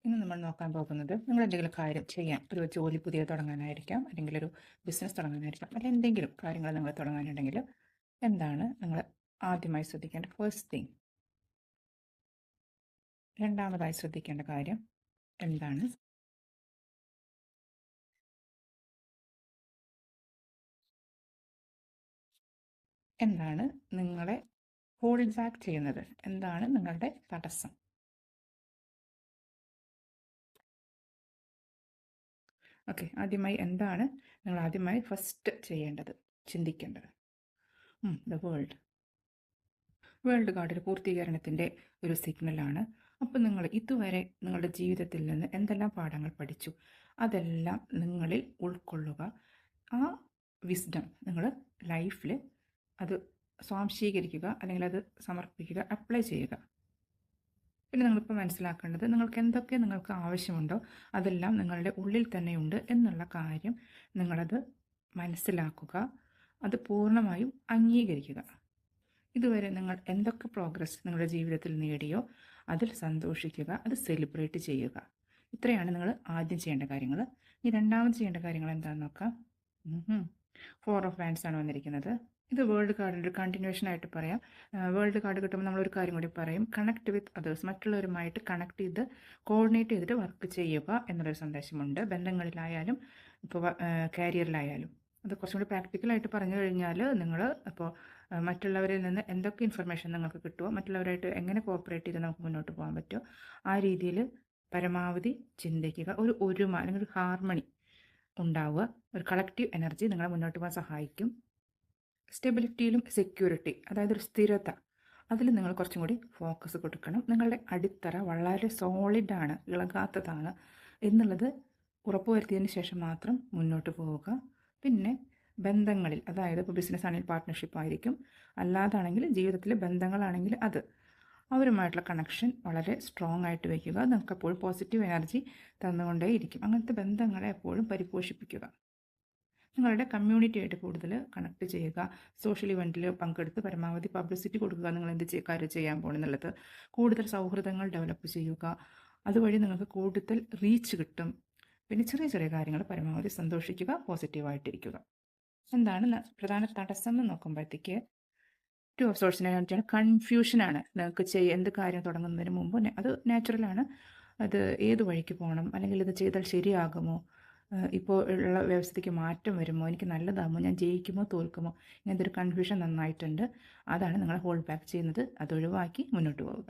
ഇന്ന് നമ്മൾ നോക്കാൻ പോകുന്നത് നിങ്ങൾ എന്തെങ്കിലും കാര്യം ചെയ്യാൻ ഒരു ജോലി പുതിയ തുടങ്ങാനായിരിക്കാം, അല്ലെങ്കിൽ ഒരു ബിസിനസ് തുടങ്ങാനായിരിക്കാം, അല്ലെങ്കിൽ എന്തെങ്കിലും കാര്യങ്ങൾ നിങ്ങൾ തുടങ്ങാനുണ്ടെങ്കിൽ എന്താണ് നിങ്ങൾ ആദ്യമായി ശ്രദ്ധിക്കേണ്ട ഫസ്റ്റ് തിങ്. രണ്ടാമതായി ശ്രദ്ധിക്കേണ്ട കാര്യം എന്താണ്? എന്താണ് നിങ്ങളെ ഹോൾഡ് ബാക്ക് ചെയ്യുന്നത്? എന്താണ് നിങ്ങളുടെ തടസ്സം? ഓക്കെ, ആദ്യമായി എന്താണ് നിങ്ങൾ ആദ്യമായി ഫസ്റ്റ് ചെയ്യേണ്ടത്, ചിന്തിക്കേണ്ടത്? ദ വേൾഡ് കാർഡ് ഒരു പൂർത്തീകരണത്തിൻ്റെ ഒരു സിഗ്നലാണ്. അപ്പോൾ നിങ്ങൾ ഇതുവരെ നിങ്ങളുടെ ജീവിതത്തിൽ നിന്ന് എന്തെല്ലാം പാഠങ്ങൾ പഠിച്ചു അതെല്ലാം നിങ്ങളിൽ ഉൾക്കൊള്ളുക. ആ വിസ്ഡം നിങ്ങൾ ലൈഫിൽ അത് സ്വാംശീകരിക്കുക, അല്ലെങ്കിൽ അത് സമർപ്പിക്കുക, അപ്ലൈ ചെയ്യുക. പിന്നെ നിങ്ങളിപ്പോൾ മനസ്സിലാക്കേണ്ടത് നിങ്ങൾക്ക് എന്തൊക്കെ നിങ്ങൾക്ക് ആവശ്യമുണ്ടോ അതെല്ലാം നിങ്ങളുടെ ഉള്ളിൽ തന്നെയുണ്ട് എന്നുള്ള കാര്യം നിങ്ങളത് മനസ്സിലാക്കുക, അത് പൂർണ്ണമായും അംഗീകരിക്കുക. ഇതുവരെ നിങ്ങൾ എന്തൊക്കെ പ്രോഗ്രസ് നിങ്ങളുടെ ജീവിതത്തിൽ നേടിയോ അതിൽ സന്തോഷിക്കുക, അത് സെലിബ്രേറ്റ് ചെയ്യുക. ഇത്രയാണ് നിങ്ങൾ ആദ്യം ചെയ്യേണ്ട കാര്യങ്ങൾ. ഇനി രണ്ടാമത് ചെയ്യേണ്ട കാര്യങ്ങൾ എന്താണെന്ന് നോക്കാം. 4 ഓഫ് വാൻഡ്സ് ആണ് വന്നിരിക്കുന്നത്. ഇത് വേൾഡ് കാർഡിൻ്റെ ഒരു കണ്ടിന്യൂഷൻ ആയിട്ട് പറയാം. വേൾഡ് കാർഡ് കിട്ടുമ്പോൾ നമ്മളൊരു കാര്യം കൂടി പറയും, കണക്ട് വിത്ത് അതേഴ്സ്, മറ്റുള്ളവരുമായിട്ട് കണക്ട് ചെയ്ത് കോർഡിനേറ്റ് ചെയ്തിട്ട് വർക്ക് ചെയ്യുക എന്നുള്ളൊരു സന്ദേശമുണ്ട്. ബന്ധങ്ങളിലായാലും ഇപ്പോൾ കാരിയറിലായാലും. അത് കുറച്ചും കൂടി പ്രാക്ടിക്കലായിട്ട് പറഞ്ഞു കഴിഞ്ഞാൽ നിങ്ങൾ ഇപ്പോൾ മറ്റുള്ളവരിൽ നിന്ന് എന്തൊക്കെ ഇൻഫർമേഷൻ നിങ്ങൾക്ക് കിട്ടുമോ, മറ്റുള്ളവരായിട്ട് എങ്ങനെ കോപ്പറേറ്റ് ചെയ്ത് നമുക്ക് മുന്നോട്ട് പോകാൻ പറ്റുമോ ആ രീതിയിൽ പരമാവധി ചിന്തിക്കുക. ഒരു ഒരുമ അല്ലെങ്കിൽ ഒരു ഹാർമണി ഉണ്ടാവുക, ഒരു കളക്റ്റീവ് എനർജി നിങ്ങളെ മുന്നോട്ട് പോകാൻ സഹായിക്കും. സ്റ്റെബിലിറ്റിയിലും സെക്യൂരിറ്റി, അതായത് ഒരു സ്ഥിരത, അതിൽ നിങ്ങൾ കുറച്ചും കൂടി ഫോക്കസ് കൊടുക്കണം. നിങ്ങളുടെ അടിത്തറ വളരെ സോളിഡാണ്, ഇളകാത്തതാണ് എന്നുള്ളത് ഉറപ്പുവരുത്തിയതിന് ശേഷം മാത്രം മുന്നോട്ട് പോവുക. പിന്നെ ബന്ധങ്ങളിൽ, അതായത് ഇപ്പോൾ ബിസിനസ് ആണെങ്കിൽ പാർട്ട്ണർഷിപ്പ് ആയിരിക്കും, അല്ലാതാണെങ്കിൽ ജീവിതത്തിലെ ബന്ധങ്ങളാണെങ്കിൽ അത് അവരുമായിട്ടുള്ള കണക്ഷൻ വളരെ സ്ട്രോങ് ആയിട്ട് വയ്ക്കുക. നിങ്ങൾക്ക് എപ്പോഴും പോസിറ്റീവ് എനർജി തന്നുകൊണ്ടേയിരിക്കും. അങ്ങനത്തെ ബന്ധങ്ങളെ എപ്പോഴും പരിപോഷിപ്പിക്കുക. നിങ്ങളുടെ കമ്മ്യൂണിറ്റിയായിട്ട് കൂടുതൽ കണക്ട് ചെയ്യുക. സോഷ്യൽ ഇവൻറ്റിൽ പങ്കെടുത്ത് പരമാവധി പബ്ലിസിറ്റി കൊടുക്കുക നിങ്ങൾ എന്ത് കാര്യം ചെയ്യാൻ പോകുന്നുള്ളത്. കൂടുതൽ സൗഹൃദങ്ങൾ ഡെവലപ്പ് ചെയ്യുക, അതുവഴി നിങ്ങൾക്ക് കൂടുതൽ റീച്ച് കിട്ടും. പിന്നെ ചെറിയ ചെറിയ കാര്യങ്ങൾ പരമാവധി സന്തോഷിക്കുക, പോസിറ്റീവായിട്ടിരിക്കുക. എന്താണ് പ്രധാന തടസ്സം എന്ന് നോക്കുമ്പോഴത്തേക്ക് 2 ഓഫ് സോഴ്സിനെ കാണിച്ചാണ് കൺഫ്യൂഷനാണ്. നിങ്ങൾക്ക് എന്ത് കാര്യം തുടങ്ങുന്നതിന് മുമ്പ് അത് നാച്ചുറലാണ്. അത് ഏത് വഴിക്ക് പോകണം, അല്ലെങ്കിൽ ഇത് ചെയ്താൽ ശരിയാകുമോ, ഇപ്പോൾ ഉള്ള വ്യവസ്ഥയ്ക്ക് മാറ്റം വരുമോ, എനിക്ക് നല്ലതാകുമോ, ഞാൻ ജയിക്കുമോ തോൽക്കുമോ, ഇങ്ങനത്തെ ഒരു കൺഫ്യൂഷൻ നന്നായിട്ടുണ്ട്. അതാണ് നിങ്ങളെ ഹോൾഡ് ബാക്ക് ചെയ്യുന്നത്. അത് ഒഴിവാക്കി മുന്നോട്ട് പോവുക.